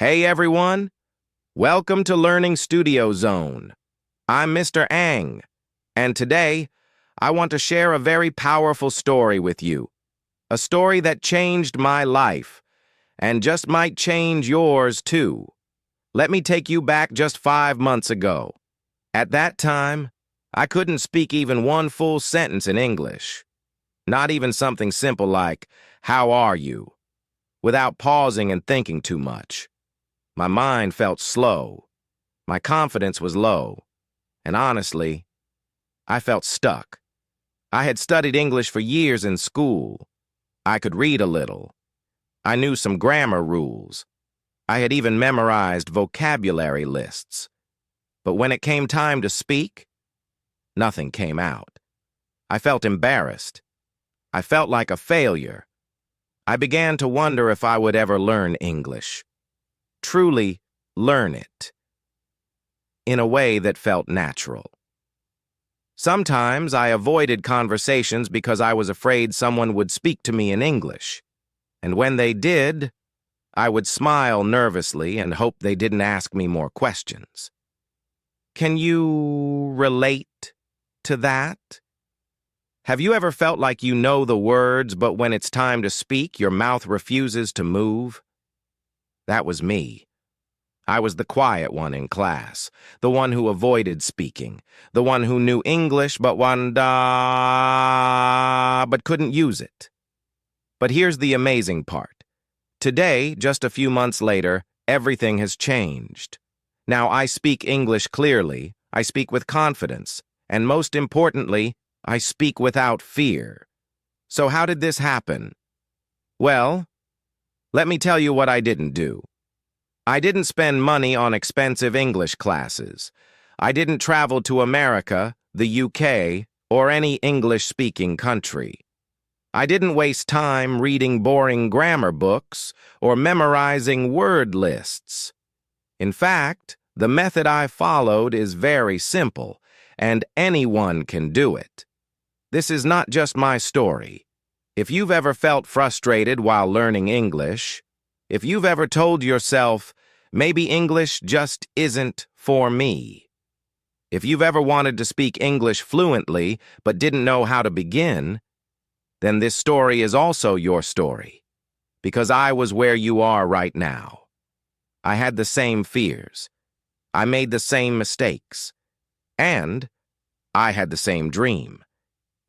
Hey everyone, welcome to Learning Studio Zone. I'm Mr. Ang, and today I want to share a very powerful story with you. A story that changed my life, and just might change yours too. Let me take you back just 5 months ago. At that time, I couldn't speak even one full sentence in English. Not even something simple like, "How are you?" without pausing and thinking too much. My mind felt slow. My confidence was low. And honestly, I felt stuck. I had studied English for years in school. I could read a little. I knew some grammar rules. I had even memorized vocabulary lists. But when it came time to speak, nothing came out. I felt embarrassed. I felt like a failure. I began to wonder if I would ever learn English. Truly learn it in a way that felt natural. Sometimes I avoided conversations because I was afraid someone would speak to me in English. And when they did, I would smile nervously and hope they didn't ask me more questions. Can you relate to that? Have you ever felt like you know the words, but when it's time to speak, your mouth refuses to move? That was me. I was the quiet one in class, the one who avoided speaking, the one who knew English but couldn't use it. But here's the amazing part. Today, just a few months later, everything has changed. Now I speak English clearly, I speak with confidence, and most importantly, I speak without fear. So how did this happen? Well, let me tell you what I didn't do. I didn't spend money on expensive English classes. I didn't travel to America, the UK, or any English-speaking country. I didn't waste time reading boring grammar books or memorizing word lists. In fact, the method I followed is very simple, and anyone can do it. This is not just my story. If you've ever felt frustrated while learning English, if you've ever told yourself, maybe English just isn't for me, if you've ever wanted to speak English fluently but didn't know how to begin, then this story is also your story, because I was where you are right now. I had the same fears. I made the same mistakes. And I had the same dream.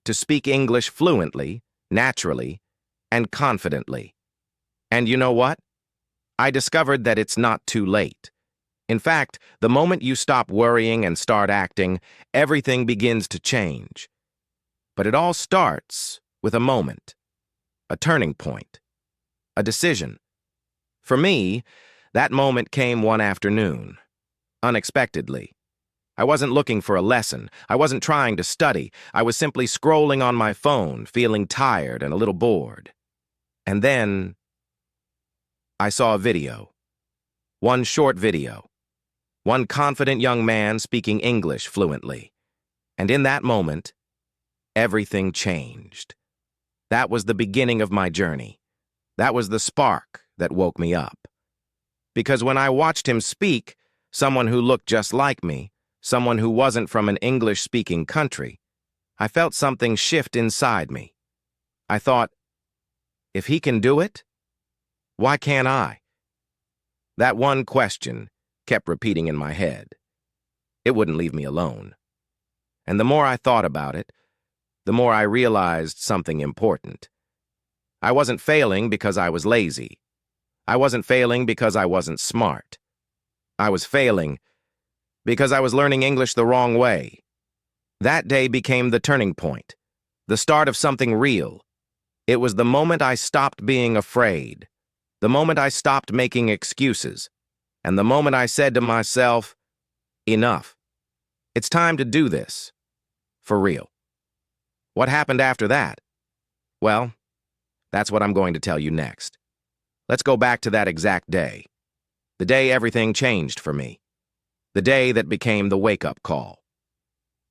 To speak English fluently, naturally, and confidently. And you know what? I discovered that it's not too late. In fact, the moment you stop worrying and start acting, everything begins to change. But it all starts with a moment, a turning point, a decision. For me, that moment came one afternoon, unexpectedly. I wasn't looking for a lesson. I wasn't trying to study. I was simply scrolling on my phone, feeling tired and a little bored. And then I saw a video. One short video. One confident young man speaking English fluently. And in that moment, everything changed. That was the beginning of my journey. That was the spark that woke me up. Because when I watched him speak, someone who looked just like me, someone who wasn't from an English-speaking country, I felt something shift inside me. I thought, if he can do it, why can't I? That one question kept repeating in my head. It wouldn't leave me alone. And the more I thought about it, the more I realized something important. I wasn't failing because I was lazy. I wasn't failing because I wasn't smart. I was failing because I was learning English the wrong way. That day became the turning point, the start of something real. It was the moment I stopped being afraid, the moment I stopped making excuses, and the moment I said to myself, enough. It's time to do this. For real. What happened after that? Well, that's what I'm going to tell you next. Let's go back to that exact day. The day everything changed for me. The day that became the wake-up call.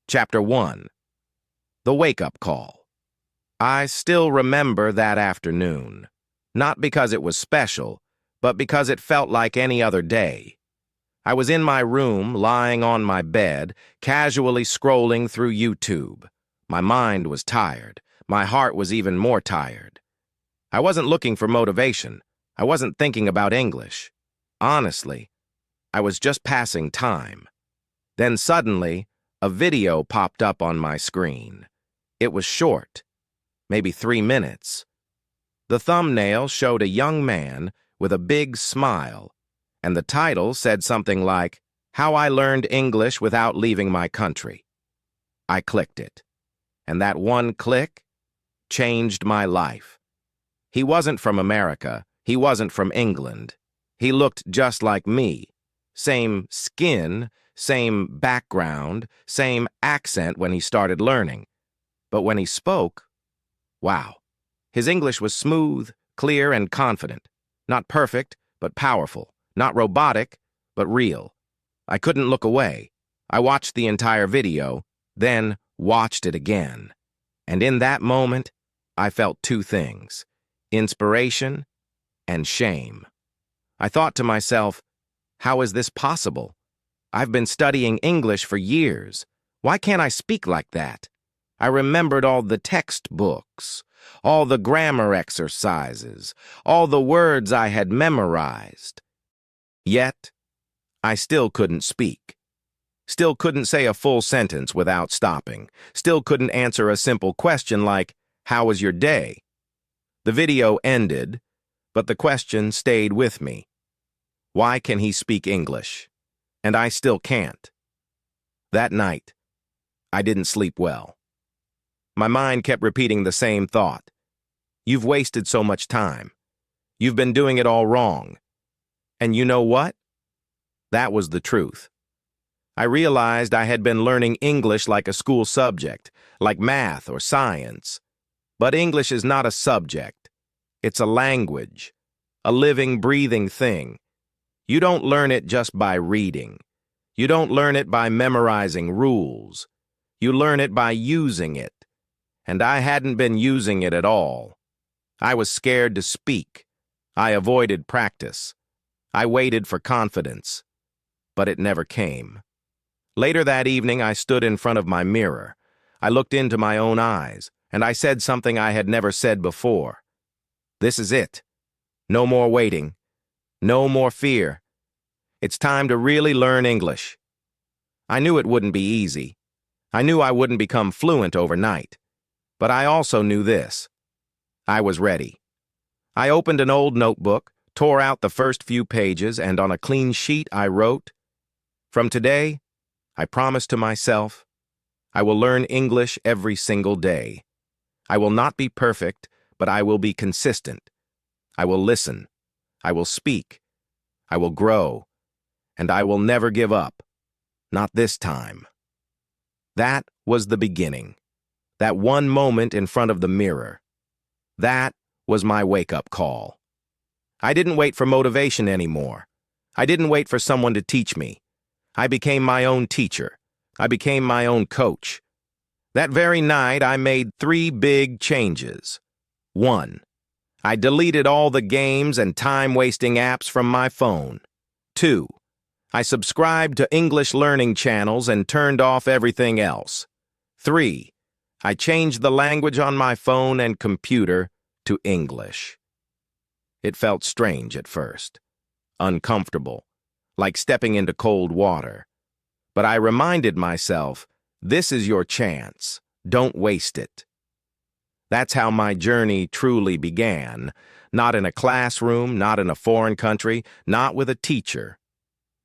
Chapter 1. The wake-up call. I still remember that afternoon. Not because it was special, but because it felt like any other day. I was in my room, lying on my bed, casually scrolling through YouTube. My mind was tired. My heart was even more tired. I wasn't looking for motivation. I wasn't thinking about English. Honestly, I was just passing time. Then suddenly, a video popped up on my screen. It was short, maybe 3 minutes. The thumbnail showed a young man with a big smile, and the title said something like, "How I Learned English Without Leaving My Country." I clicked it, and that one click changed my life. He wasn't from America. He wasn't from England. He looked just like me. Same skin, same background, same accent when he started learning. But when he spoke, wow. His English was smooth, clear, and confident. Not perfect, but powerful. Not robotic, but real. I couldn't look away. I watched the entire video, then watched it again. And in that moment, I felt two things: inspiration and shame. I thought to myself, how is this possible? I've been studying English for years. Why can't I speak like that? I remembered all the textbooks, all the grammar exercises, all the words I had memorized. Yet, I still couldn't speak. Still couldn't say a full sentence without stopping. Still couldn't answer a simple question like, "How was your day?" The video ended, but the question stayed with me. Why can he speak English? And I still can't. That night, I didn't sleep well. My mind kept repeating the same thought. You've wasted so much time. You've been doing it all wrong. And you know what? That was the truth. I realized I had been learning English like a school subject, like math or science. But English is not a subject. It's a language, a living, breathing thing. You don't learn it just by reading. You don't learn it by memorizing rules. You learn it by using it. And I hadn't been using it at all. I was scared to speak. I avoided practice. I waited for confidence. But it never came. Later that evening, I stood in front of my mirror. I looked into my own eyes, and I said something I had never said before. This is it. No more waiting. No more fear. It's time to really learn English. I knew it wouldn't be easy. I knew I wouldn't become fluent overnight. But I also knew this. I was ready. I opened an old notebook, tore out the first few pages, and on a clean sheet I wrote, "From today, I promise to myself, I will learn English every single day. I will not be perfect, but I will be consistent. I will listen. I will speak. I will grow. And I will never give up. Not this time." That was the beginning. That one moment in front of the mirror. That was my wake-up call. I didn't wait for motivation anymore. I didn't wait for someone to teach me. I became my own teacher. I became my own coach. That very night, I made 3 big changes. 1. I deleted all the games and time-wasting apps from my phone. 2. I subscribed to English learning channels and turned off everything else. 3. I changed the language on my phone and computer to English. It felt strange at first, uncomfortable, like stepping into cold water. But I reminded myself, this is your chance. Don't waste it. That's how my journey truly began, not in a classroom, not in a foreign country, not with a teacher,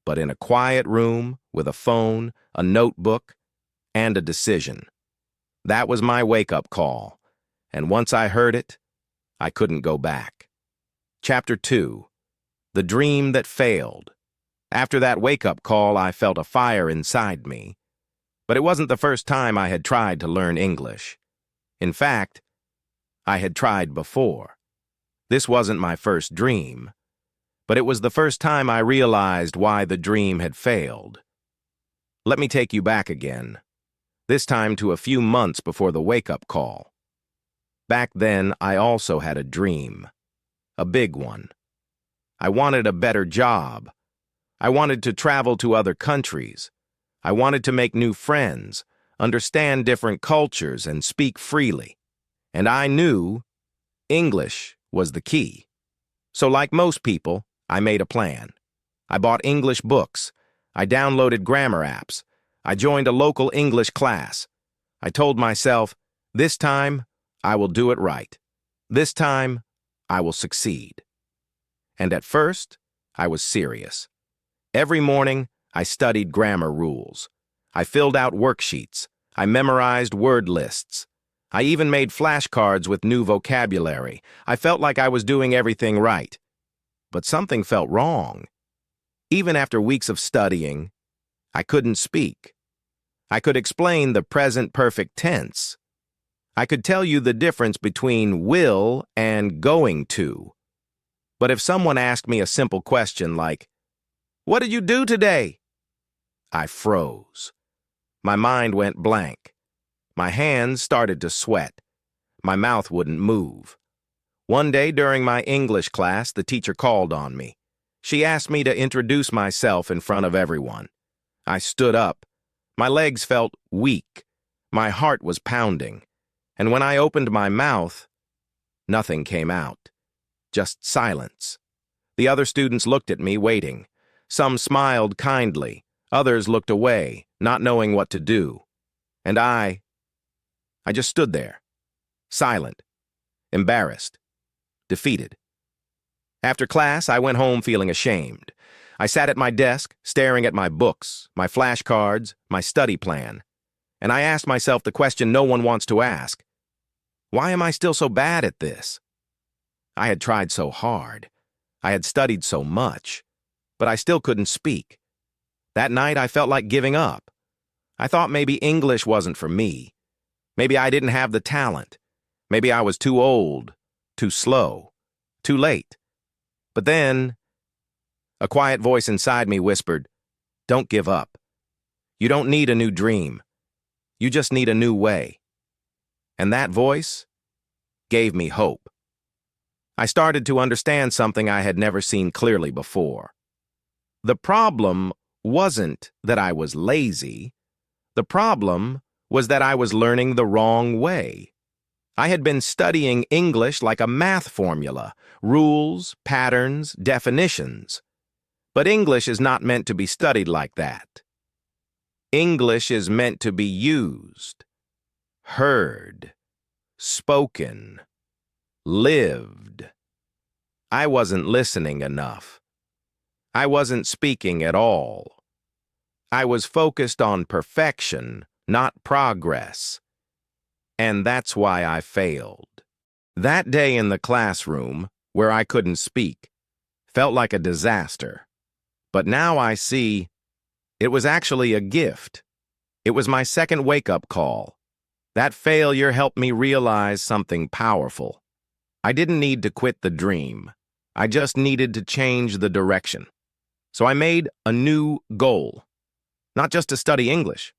but in a quiet room with a phone, a notebook, and a decision. That was my wake-up call, and once I heard it, I couldn't go back. Chapter 2. The Dream That Failed. After that wake-up call, I felt a fire inside me. But it wasn't the first time I had tried to learn English. In fact, I had tried before. This wasn't my first dream, but it was the first time I realized why the dream had failed. Let me take you back again, this time to a few months before the wake-up call. Back then, I also had a dream, a big one. I wanted a better job. I wanted to travel to other countries. I wanted to make new friends, understand different cultures, and speak freely. And I knew English was the key. So like most people, I made a plan. I bought English books. I downloaded grammar apps. I joined a local English class. I told myself, this time, I will do it right. This time, I will succeed. And at first, I was serious. Every morning, I studied grammar rules. I filled out worksheets. I memorized word lists. I even made flashcards with new vocabulary. I felt like I was doing everything right. But something felt wrong. Even after weeks of studying, I couldn't speak. I could explain the present perfect tense. I could tell you the difference between will and going to. But if someone asked me a simple question like, "What did you do today?" I froze. My mind went blank. My hands started to sweat. My mouth wouldn't move. One day during my English class, the teacher called on me. She asked me to introduce myself in front of everyone. I stood up. My legs felt weak. My heart was pounding. And when I opened my mouth, nothing came out. Just silence. The other students looked at me, waiting. Some smiled kindly. Others looked away, not knowing what to do. And I just stood there, silent, embarrassed, defeated. After class, I went home feeling ashamed. I sat at my desk, staring at my books, my flashcards, my study plan. And I asked myself the question no one wants to ask. Why am I still so bad at this? I had tried so hard. I had studied so much. But I still couldn't speak. That night, I felt like giving up. I thought maybe English wasn't for me. Maybe I didn't have the talent. Maybe I was too old, too slow, too late. But then, a quiet voice inside me whispered, "Don't give up. You don't need a new dream. You just need a new way." And that voice gave me hope. I started to understand something I had never seen clearly before. The problem wasn't that I was lazy. The problem was that I was learning the wrong way. I had been studying English like a math formula, rules, patterns, definitions. But English is not meant to be studied like that. English is meant to be used, heard, spoken, lived. I wasn't listening enough. I wasn't speaking at all. I was focused on perfection, not progress. And that's why I failed. That day in the classroom, where I couldn't speak, felt like a disaster. But now I see it was actually a gift. It was my second wake-up call. That failure helped me realize something powerful. I didn't need to quit the dream. I just needed to change the direction. So I made a new goal. Not just to study English,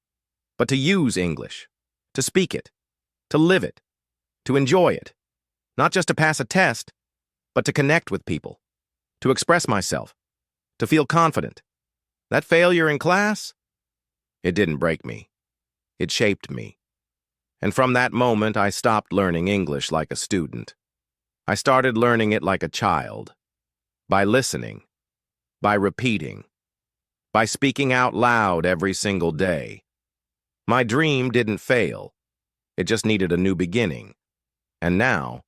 but to use English, to speak it, to live it, to enjoy it. Not just to pass a test, but to connect with people, to express myself, to feel confident. That failure in class, it didn't break me. It shaped me. And from that moment, I stopped learning English like a student. I started learning it like a child, by listening, by repeating, by speaking out loud every single day. My dream didn't fail. It just needed a new beginning. And now,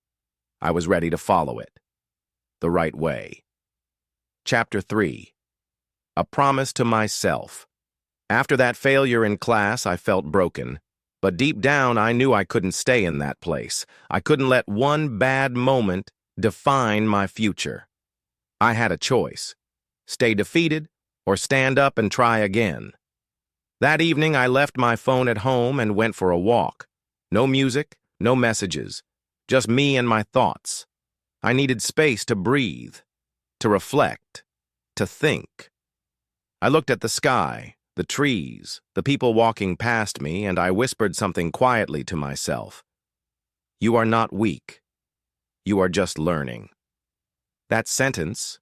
I was ready to follow it, the right way. Chapter 3. A Promise to Myself. After that failure in class, I felt broken. But deep down, I knew I couldn't stay in that place. I couldn't let one bad moment define my future. I had a choice: stay defeated or stand up and try again. That evening, I left my phone at home and went for a walk. No music, no messages, just me and my thoughts. I needed space to breathe, to reflect, to think. I looked at the sky, the trees, the people walking past me, and I whispered something quietly to myself. You are not weak. You are just learning. That sentence,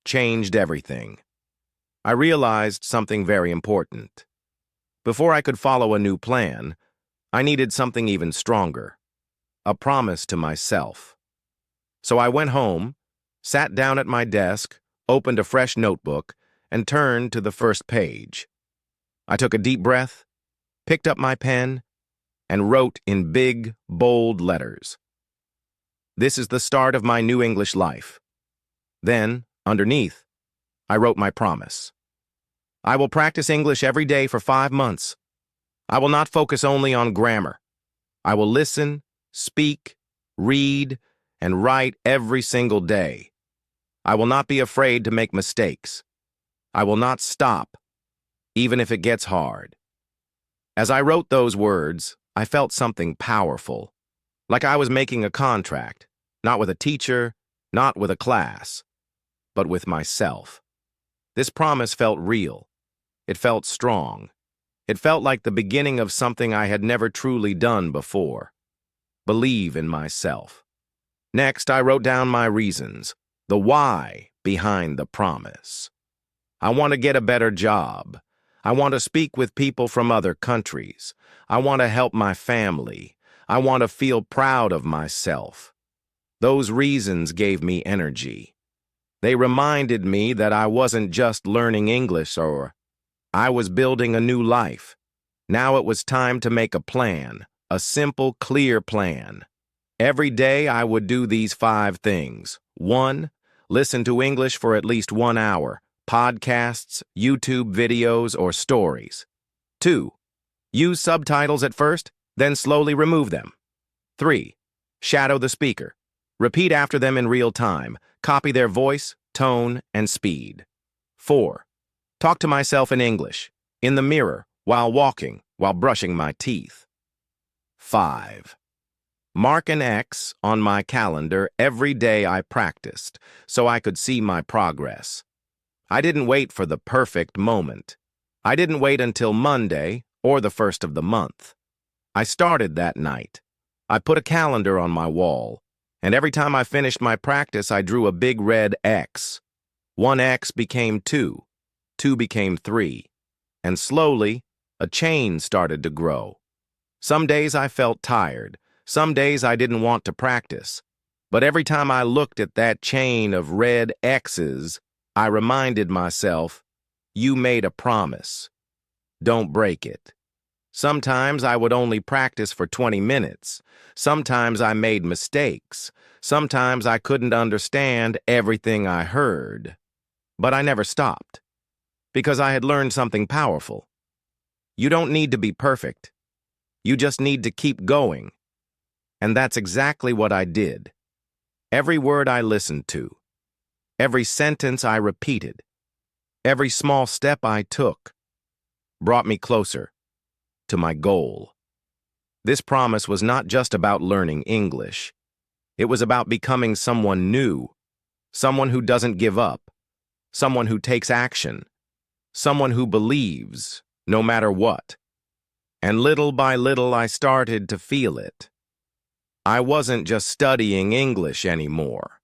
changed everything. I realized something very important. Before I could follow a new plan, I needed something even stronger, a promise to myself. So I went home, sat down at my desk, opened a fresh notebook, and turned to the first page. I took a deep breath, picked up my pen, and wrote in big, bold letters. This is the start of my new English life. Then, underneath, I wrote my promise. I will practice English every day for 5 months. I will not focus only on grammar. I will listen, speak, read, and write every single day. I will not be afraid to make mistakes. I will not stop, even if it gets hard. As I wrote those words, I felt something powerful, like I was making a contract, not with a teacher, not with a class, but with myself. This promise felt real. It felt strong. It felt like the beginning of something I had never truly done before. Believe in myself. Next, I wrote down my reasons, the why behind the promise. I want to get a better job. I want to speak with people from other countries. I want to help my family. I want to feel proud of myself. Those reasons gave me energy. They reminded me that I wasn't just learning English, or I was building a new life. Now it was time to make a plan, a simple, clear plan. Every day I would do these 5 things. 1. Listen to English for at least 1 hour, podcasts, YouTube videos, or stories. 2. Use subtitles at first, then slowly remove them. 3. Shadow the speaker. Repeat after them in real time. Copy their voice, tone, and speed. 4. Talk to myself in English, in the mirror, while walking, while brushing my teeth. 5. Mark an X on my calendar every day I practiced, so I could see my progress. I didn't wait for the perfect moment. I didn't wait until Monday or the first of the month. I started that night. I put a calendar on my wall, and every time I finished my practice, I drew a big red X. 1 X became 2, 2 became 3, and slowly, a chain started to grow. Some days I felt tired. Some days I didn't want to practice. But every time I looked at that chain of red X's, I reminded myself, you made a promise. Don't break it. Sometimes I would only practice for 20 minutes. Sometimes I made mistakes. Sometimes I couldn't understand everything I heard. But I never stopped, because I had learned something powerful. You don't need to be perfect. You just need to keep going. And that's exactly what I did. Every word I listened to, every sentence I repeated, every small step I took, brought me closer to my goal. This promise was not just about learning English. It was about becoming someone new, someone who doesn't give up, someone who takes action, someone who believes, no matter what. And little by little, I started to feel it. I wasn't just studying English anymore.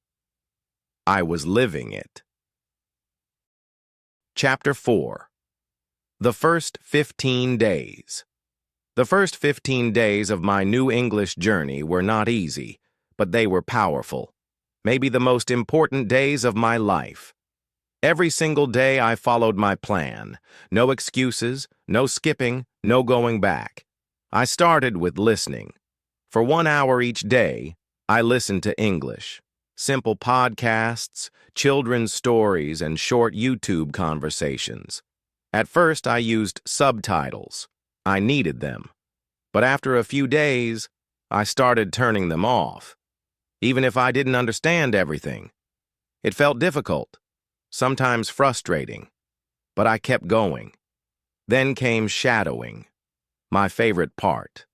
I was living it. Chapter 4. The First 15 Days. The first 15 days of my new English journey were not easy, but they were powerful. Maybe the most important days of my life. Every single day I followed my plan. No excuses, no skipping, no going back. I started with listening. For 1 hour each day, I listened to English. Simple podcasts, children's stories, and short YouTube conversations. At first, I used subtitles. I needed them. But after a few days, I started turning them off. Even if I didn't understand everything. It felt difficult, sometimes frustrating, but I kept going. Then came shadowing, my favorite part.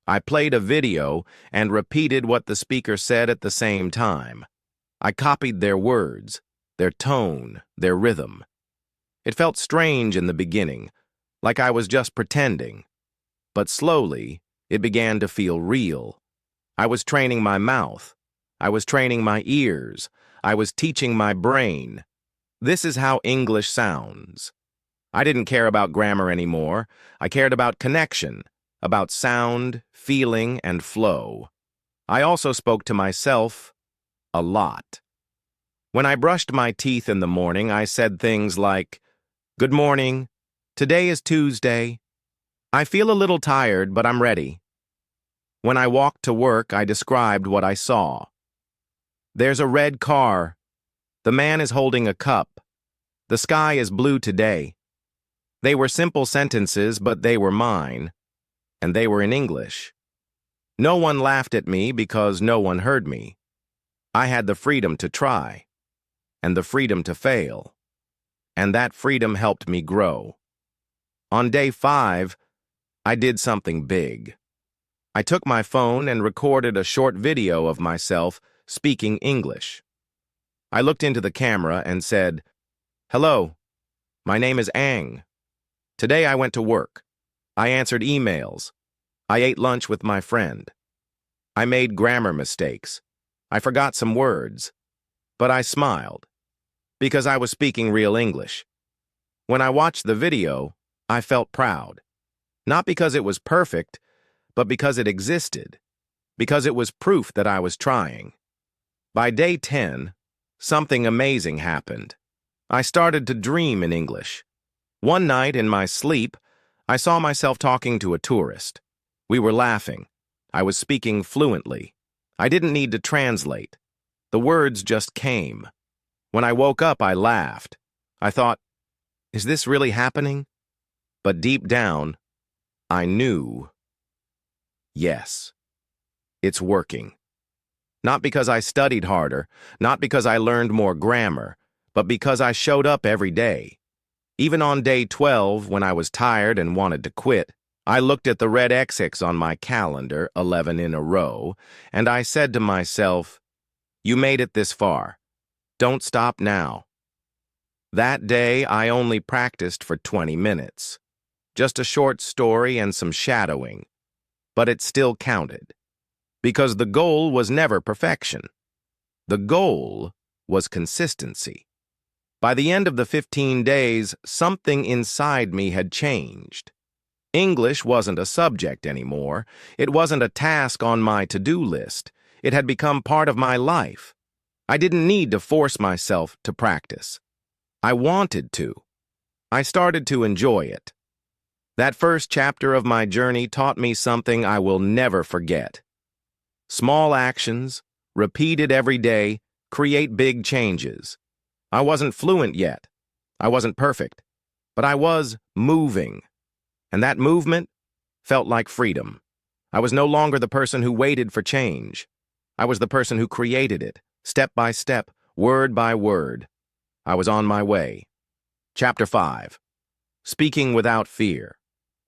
I played a video and repeated what the speaker said at the same time. I copied their words, their tone, their rhythm. It felt strange in the beginning, like I was just pretending. But slowly, it began to feel real. I was training my mouth. I was training my ears. I was teaching my brain. This is how English sounds. I didn't care about grammar anymore. I cared about connection, about sound, feeling, and flow. I also spoke to myself a lot. When I brushed my teeth in the morning, I said things like, "Good morning. Today is Tuesday. I feel a little tired, but I'm ready." When I walked to work, I described what I saw. "There's a red car. The man is holding a cup. The sky is blue today." They were simple sentences, but they were mine, and they were in English. No one laughed at me because no one heard me. I had the freedom to try, and the freedom to fail, and that freedom helped me grow. On day 5, I did something big. I took my phone and recorded a short video of myself speaking English. I looked into the camera and said, "Hello, my name is Ang. Today I went to work. I answered emails. I ate lunch with my friend. I made grammar mistakes. I forgot some words. But I smiled, because I was speaking real English. When I watched the video, I felt proud. Not because it was perfect, but because it existed. Because it was proof that I was trying. By day 10, something amazing happened. I started to dream in English. One night in my sleep, I saw myself talking to a tourist. We were laughing. I was speaking fluently. I didn't need to translate. The words just came. When I woke up, I laughed. I thought, is this really happening? But deep down, I knew, yes, it's working. Not because I studied harder, not because I learned more grammar, but because I showed up every day. Even on day 12, when I was tired and wanted to quit, I looked at the red XX on my calendar, 11 in a row, and I said to myself, "You made it this far. Don't stop now." That day, I only practiced for 20 minutes. Just a short story and some shadowing. But it still counted. Because the goal was never perfection. The goal was consistency. By the end of the 15 days, something inside me had changed. English wasn't a subject anymore. It wasn't a task on my to-do list. It had become part of my life. I didn't need to force myself to practice. I wanted to. I started to enjoy it. That first chapter of my journey taught me something I will never forget. Small actions, repeated every day, create big changes. I wasn't fluent yet. I wasn't perfect. But I was moving. And that movement felt like freedom. I was no longer the person who waited for change. I was the person who created it, step by step, word by word. I was on my way. Chapter 5. Speaking without fear.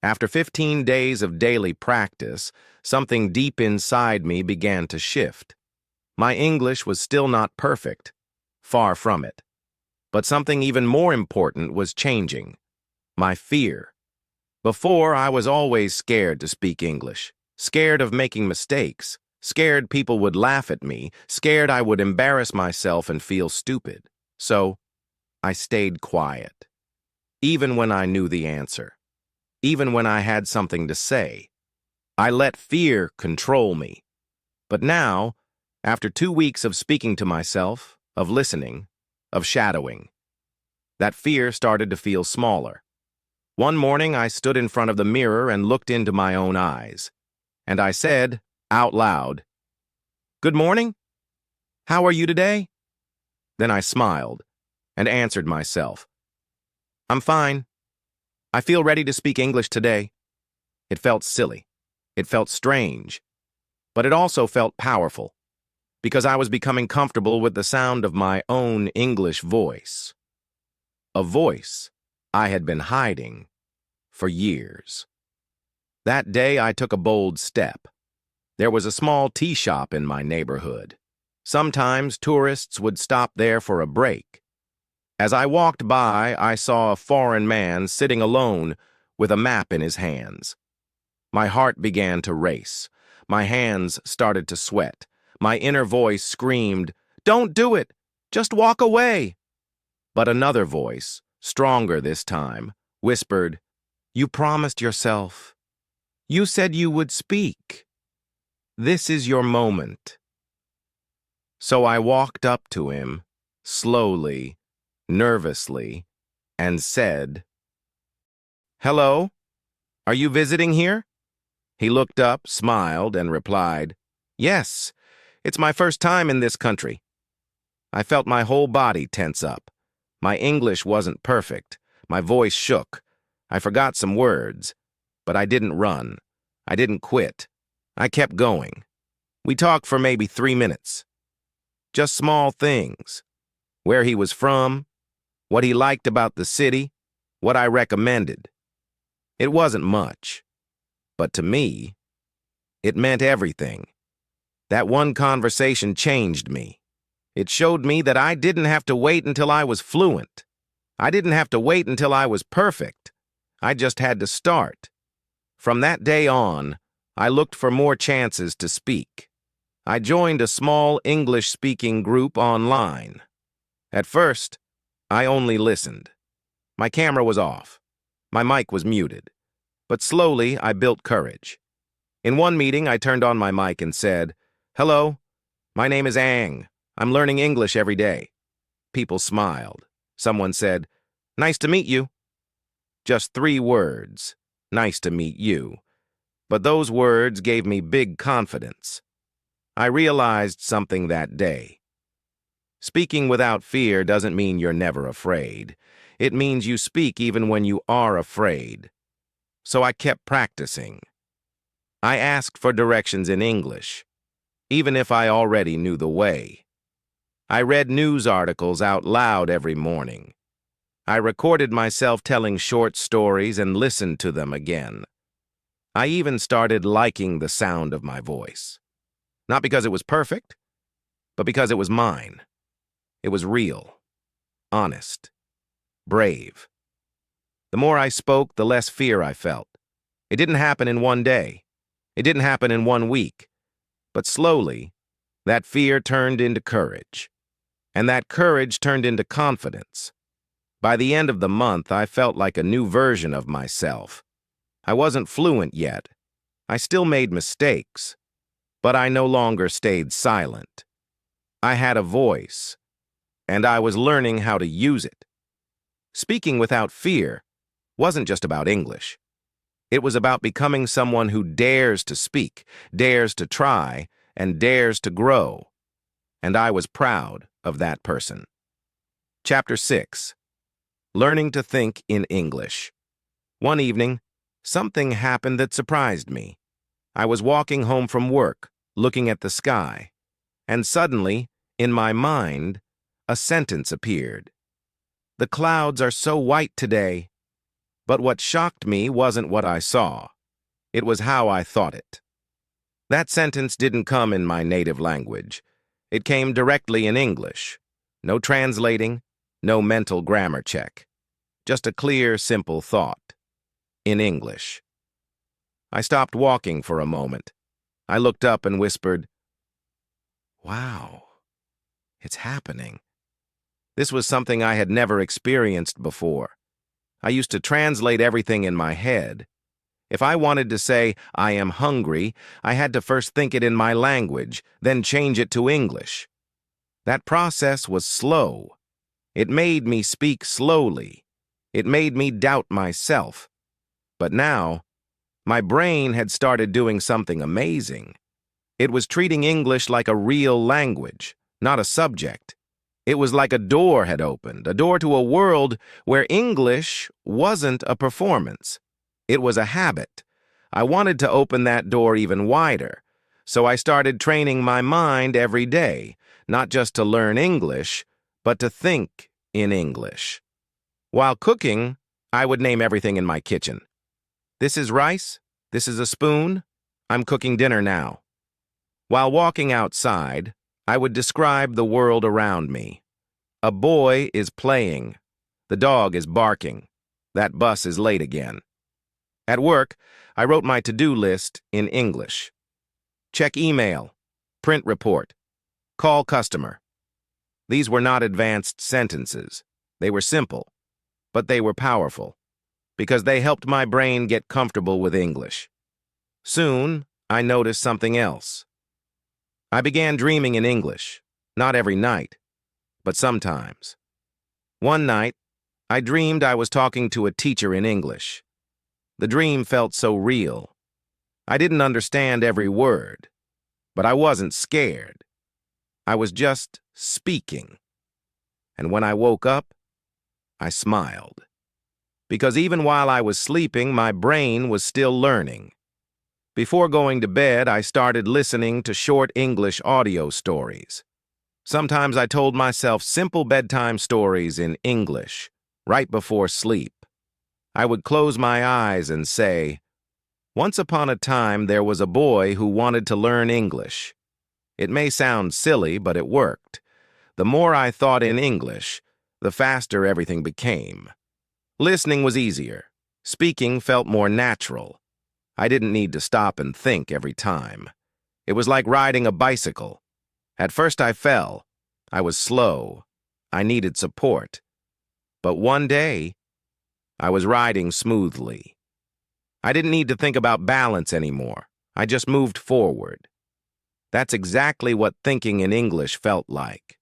After 15 days of daily practice, something deep inside me began to shift. My English was still not perfect. Far from it. But something even more important was changing. My fear. Before, I was always scared to speak English. Scared of making mistakes. Scared people would laugh at me. Scared I would embarrass myself and feel stupid. So, I stayed quiet. Even when I knew the answer. Even when I had something to say. I let fear control me. But now, after 2 weeks of speaking to myself, of listening, of shadowing, that fear started to feel smaller. One morning, I stood in front of the mirror and looked into my own eyes. And I said, out loud, "Good morning. How are you today?" Then I smiled and answered myself, "I'm fine. I feel ready to speak English today." It felt silly. It felt strange. But it also felt powerful, because I was becoming comfortable with the sound of my own English voice. A voice I had been hiding for years. That day, I took a bold step. There was a small tea shop in my neighborhood. Sometimes tourists would stop there for a break. As I walked by, I saw a foreign man sitting alone with a map in his hands. My heart began to race. My hands started to sweat. My inner voice screamed, "Don't do it! Just walk away!" But another voice, stronger this time, whispered, "You promised yourself. You said you would speak. This is your moment." So I walked up to him, slowly, nervously, and said, "Hello? Are you visiting here?" He looked up, smiled, and replied, "Yes, it's my first time in this country." I felt my whole body tense up. My English wasn't perfect. My voice shook. I forgot some words. But I didn't run. I didn't quit. I kept going. We talked for maybe 3 minutes. Just small things. Where he was from, what he liked about the city, what I recommended. It wasn't much. But to me, it meant everything. That one conversation changed me. It showed me that I didn't have to wait until I was fluent. I didn't have to wait until I was perfect. I just had to start. From that day on, I looked for more chances to speak. I joined a small English-speaking group online. At first, I only listened. My camera was off. My mic was muted. But slowly, I built courage. In one meeting, I turned on my mic and said, "Hello, my name is Ang. I'm learning English every day." People smiled. Someone said, "Nice to meet you." Just 3 words, "Nice to meet you." But those words gave me big confidence. I realized something that day. Speaking without fear doesn't mean you're never afraid. It means you speak even when you are afraid. So I kept practicing. I asked for directions in English, even if I already knew the way. I read news articles out loud every morning. I recorded myself telling short stories and listened to them again. I even started liking the sound of my voice. Not because it was perfect, but because it was mine. It was real, honest, brave. The more I spoke, the less fear I felt. It didn't happen in one day. It didn't happen in 1 week. But slowly, that fear turned into courage. And that courage turned into confidence. By the end of the month, I felt like a new version of myself. I wasn't fluent yet. I still made mistakes. But I no longer stayed silent. I had a voice, and I was learning how to use it. Speaking without fear wasn't just about English. It was about becoming someone who dares to speak, dares to try, and dares to grow. And I was proud of that person. Chapter 6. Learning to think in English. One evening, something happened that surprised me. I was walking home from work, looking at the sky, and suddenly, in my mind, a sentence appeared. "The clouds are so white today." But what shocked me wasn't what I saw. It was how I thought it. That sentence didn't come in my native language. It came directly in English. No translating, no mental grammar check. Just a clear, simple thought. In English. I stopped walking for a moment. I looked up and whispered, "Wow, it's happening." This was something I had never experienced before. I used to translate everything in my head. If I wanted to say, "I am hungry," I had to first think it in my language, then change it to English. That process was slow. It made me speak slowly. It made me doubt myself. But now, my brain had started doing something amazing. It was treating English like a real language, not a subject. It was like a door had opened, a door to a world where English wasn't a performance. It was a habit. I wanted to open that door even wider, so I started training my mind every day, not just to learn English, but to think in English. While cooking, I would name everything in my kitchen. "This is rice. This is a spoon. I'm cooking dinner now." While walking outside, I would describe the world around me. A boy is playing. The dog is barking. That bus is late again. At work, I wrote my to-do list in English. Check email, print report, call customer. These were not advanced sentences. They were simple, but they were powerful, because they helped my brain get comfortable with English. Soon, I noticed something else. I began dreaming in English, not every night, but sometimes. One night, I dreamed I was talking to a teacher in English. The dream felt so real. I didn't understand every word, but I wasn't scared. I was just speaking. And when I woke up, I smiled. Because even while I was sleeping, my brain was still learning. Before going to bed, I started listening to short English audio stories. Sometimes I told myself simple bedtime stories in English, right before sleep. I would close my eyes and say, "Once upon a time, there was a boy who wanted to learn English." It may sound silly, but it worked. The more I thought in English, the faster everything became. Listening was easier. Speaking felt more natural. I didn't need to stop and think every time. It was like riding a bicycle. At first I fell. I was slow. I needed support. But one day, I was riding smoothly. I didn't need to think about balance anymore. I just moved forward. That's exactly what thinking in English felt like.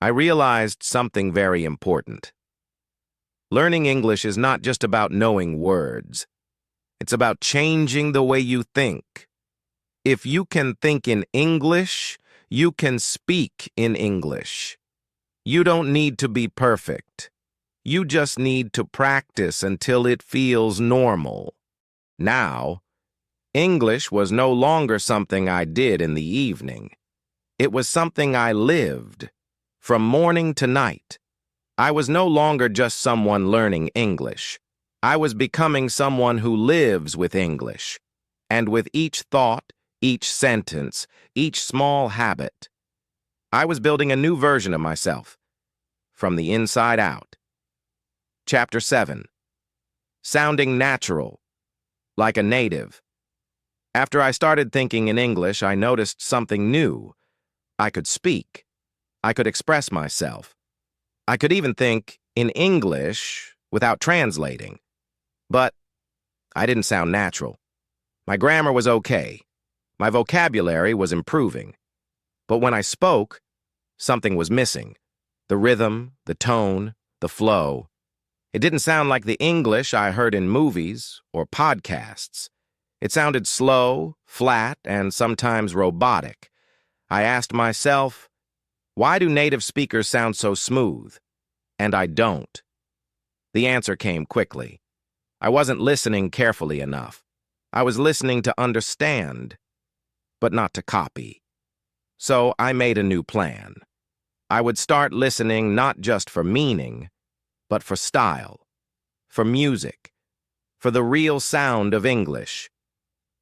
I realized something very important. Learning English is not just about knowing words. It's about changing the way you think. If you can think in English, you can speak in English. You don't need to be perfect. You just need to practice until it feels normal. Now, English was no longer something I did in the evening. It was something I lived, from morning to night. I was no longer just someone learning English. I was becoming someone who lives with English. And with each thought, each sentence, each small habit, I was building a new version of myself, from the inside out. Chapter 7. Sounding natural, like a native. After I started thinking in English, I noticed something new. I could speak. I could express myself. I could even think in English without translating. But I didn't sound natural. My grammar was okay. My vocabulary was improving. But when I spoke, something was missing. The rhythm, the tone, the flow. It didn't sound like the English I heard in movies or podcasts. It sounded slow, flat, and sometimes robotic. I asked myself, why do native speakers sound so smooth? And I don't. The answer came quickly. I wasn't listening carefully enough. I was listening to understand, but not to copy. So I made a new plan. I would start listening not just for meaning, but for style, for music, for the real sound of English.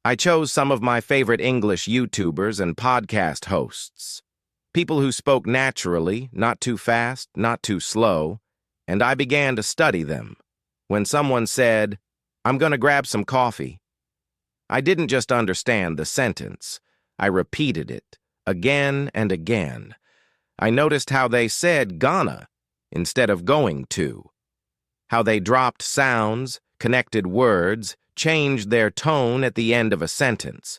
I chose some of my favorite English YouTubers and podcast hosts, people who spoke naturally, not too fast, not too slow, and I began to study them. When someone said, "I'm going to grab some coffee," I didn't just understand the sentence. I repeated it again and again. I noticed how they said "gonna" instead of "going to," how they dropped sounds, connected words, changed their tone at the end of a sentence.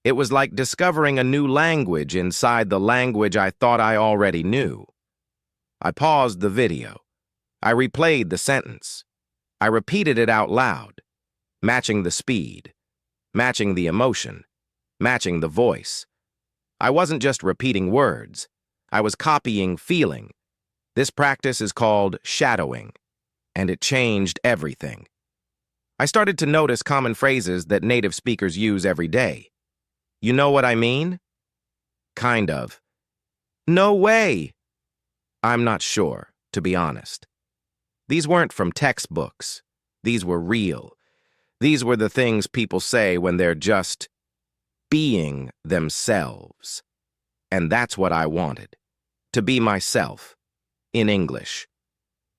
It was like discovering a new language inside the language I thought I already knew. I paused the video. I replayed the sentence. I repeated it out loud, matching the speed, matching the emotion, matching the voice. I wasn't just repeating words. I was copying feeling. This practice is called shadowing, and it changed everything. I started to notice common phrases that native speakers use every day. You know what I mean? Kind of. No way! I'm not sure, to be honest. These weren't from textbooks. These were real. These were the things people say when they're just being themselves. And that's what I wanted, to be myself, in English.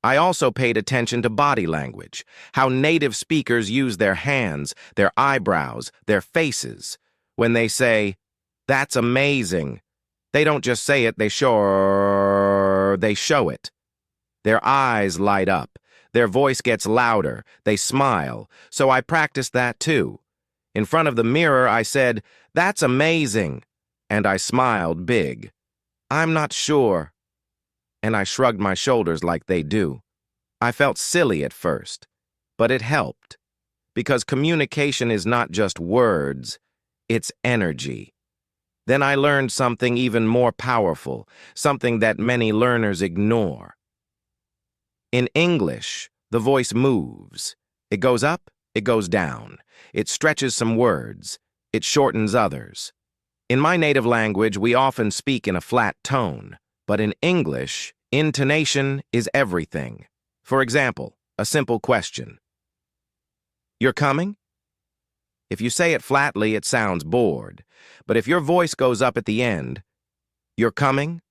I also paid attention to body language, how native speakers use their hands, their eyebrows, their faces. When they say, "That's amazing," they don't just say it, they show it. Their eyes light up. Their voice gets louder. They smile. So I practiced that too. In front of the mirror, I said, "That's amazing." And I smiled big. "I'm not sure." And I shrugged my shoulders like they do. I felt silly at first, but it helped. Because communication is not just words, it's energy. Then I learned something even more powerful, something that many learners ignore. In English, the voice moves. It goes up, it goes down. It stretches some words. It shortens others. In my native language, we often speak in a flat tone, but in English, intonation is everything. For example, a simple question. "You're coming?" If you say it flatly, it sounds bored. But if your voice goes up at the end, "You're coming?"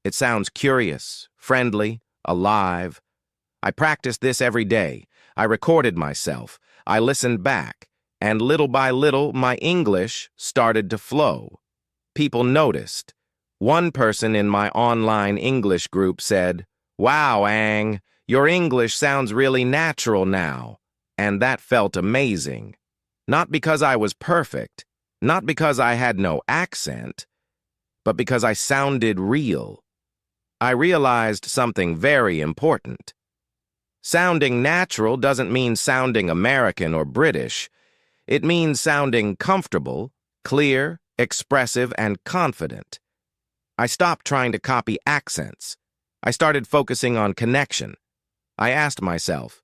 It sounds curious, friendly, alive. I practiced this every day. I recorded myself. I listened back. And little by little, my English started to flow. People noticed. One person in my online English group said, "Wow, Ang, your English sounds really natural now." And that felt amazing. Not because I was perfect, not because I had no accent, but because I sounded real. I realized something very important. Sounding natural doesn't mean sounding American or British. It means sounding comfortable, clear, expressive, and confident. I stopped trying to copy accents. I started focusing on connection. I asked myself,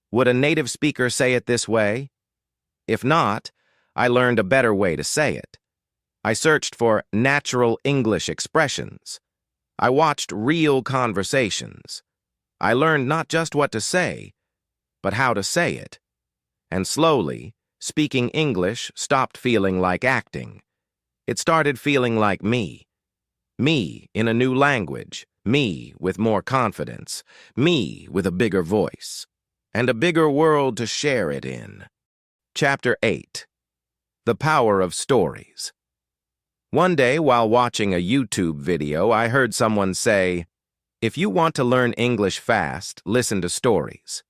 would a native speaker say it this way? If not, I learned a better way to say it. I searched for natural English expressions. I watched real conversations. I learned not just what to say, but how to say it. And slowly, speaking English stopped feeling like acting. It started feeling like me. Me in a new language. Me with more confidence. Me with a bigger voice. And a bigger world to share it in. Chapter 8. The Power of Stories. One day, while watching a YouTube video, I heard someone say, "If you want to learn English fast, listen to stories."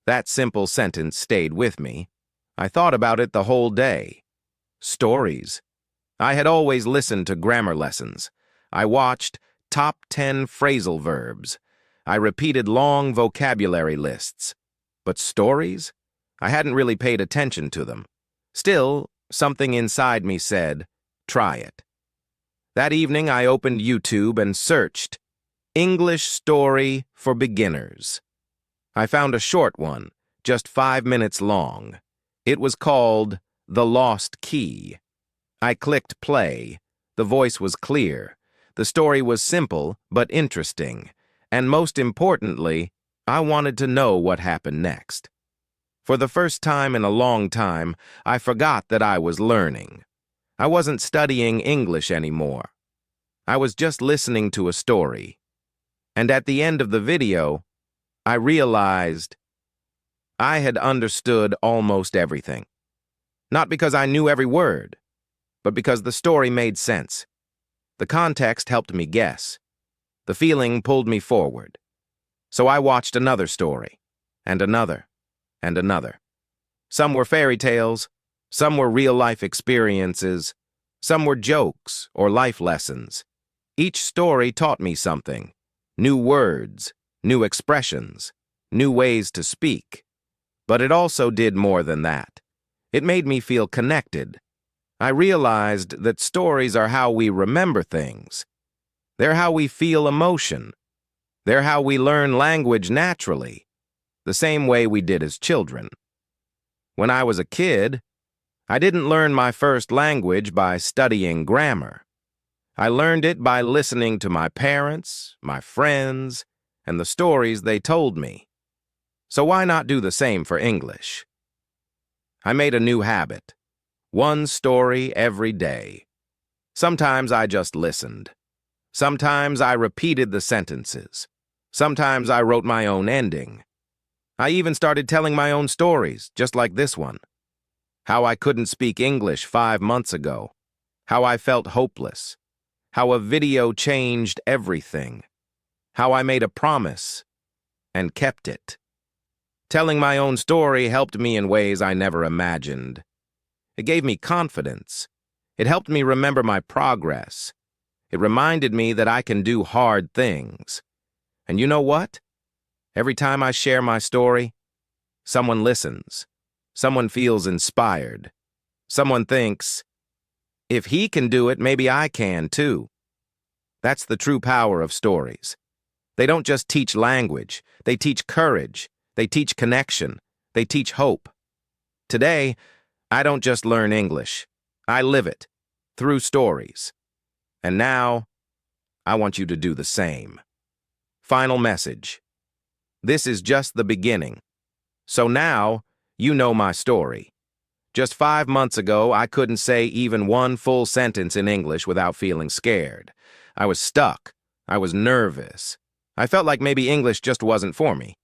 That simple sentence stayed with me. I thought about it the whole day. Stories. I had always listened to grammar lessons. I watched top 10 phrasal verbs. I repeated long vocabulary lists. But stories? I hadn't really paid attention to them. Still, something inside me said, try it. That evening, I opened YouTube and searched English Story for Beginners. I found a short one, just 5 minutes long. It was called The Lost Key. I clicked play. The voice was clear. The story was simple but interesting. And most importantly, I wanted to know what happened next. For the first time in a long time, I forgot that I was learning. I wasn't studying English anymore. I was just listening to a story. And at the end of the video, I realized I had understood almost everything. Not because I knew every word, but because the story made sense. The context helped me guess. The feeling pulled me forward. So I watched another story, and another, and another. Some were fairy tales, some were real-life experiences, some were jokes or life lessons. Each story taught me something. New words, new expressions, new ways to speak. But it also did more than that. It made me feel connected. I realized that stories are how we remember things. They're how we feel emotion. They're how we learn language naturally, the same way we did as children. When I was a kid, I didn't learn my first language by studying grammar. I learned it by listening to my parents, my friends, and the stories they told me. So why not do the same for English? I made a new habit. One story every day. Sometimes I just listened. Sometimes I repeated the sentences. Sometimes I wrote my own ending. I even started telling my own stories, just like this one. How I couldn't speak English 5 months ago. How I felt hopeless. How a video changed everything. how I made a promise and kept it. Telling my own story helped me in ways I never imagined. It gave me confidence. It helped me remember my progress. It reminded me that I can do hard things. And you know what? Every time I share my story, someone listens. Someone feels inspired. Someone thinks, if he can do it, maybe I can too. That's the true power of stories. They don't just teach language. They teach courage. They teach connection. They teach hope. Today, I don't just learn English. I live it through stories. And now, I want you to do the same. Final message. This is just the beginning. So now, you know my story. Just 5 months ago, I couldn't say even one full sentence in English without feeling scared. I was stuck. I was nervous. I felt like maybe English just wasn't for me.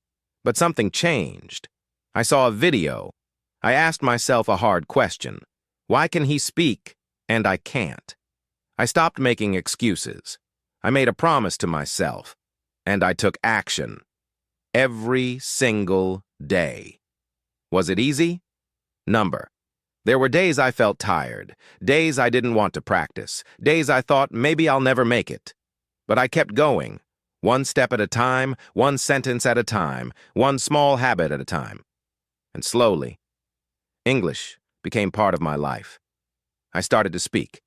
But something changed. I saw a video. I asked myself a hard question. Why can he speak and I can't? I stopped making excuses. I made a promise to myself, and I took action. Every single day. Was it easy? Number. There were days I felt tired, days I didn't want to practice, days I thought maybe I'll never make it. But I kept going, one step at a time, one sentence at a time, one small habit at a time. And slowly, English became part of my life. I started to speak.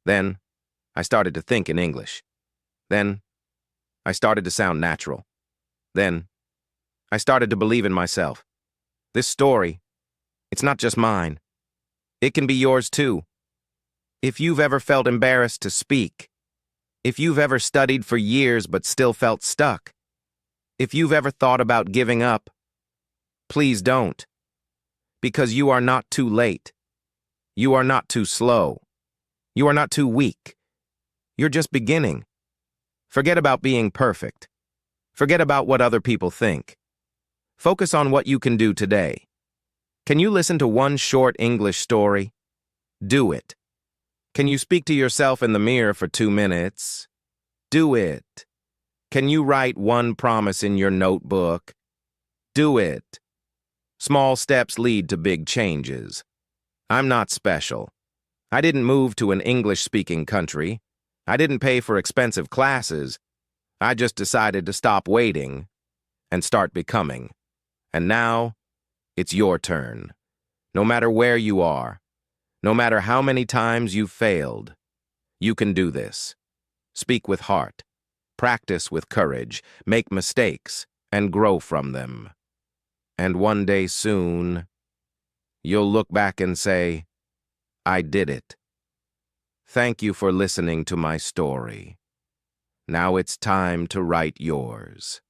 Then, I started to think in English. Then, I started to sound natural. Then, I started to believe in myself. This story, it's not just mine. It can be yours too. If you've ever felt embarrassed to speak, if you've ever studied for years but still felt stuck, if you've ever thought about giving up, please don't. Because you are not too late. You are not too slow. You are not too weak. You're just beginning. Forget about being perfect. Forget about what other people think. Focus on what you can do today. Can you listen to one short English story? Do it. Can you speak to yourself in the mirror for 2 minutes? Do it. Can you write one promise in your notebook? Do it. Small steps lead to big changes. I'm not special. I didn't move to an English-speaking country. I didn't pay for expensive classes. I just decided to stop waiting and start becoming. And now, it's your turn. No matter where you are, no matter how many times you've failed, you can do this. Speak with heart, practice with courage, make mistakes, and grow from them. And one day soon, you'll look back and say, I did it. Thank you for listening to my story. Now it's time to write yours.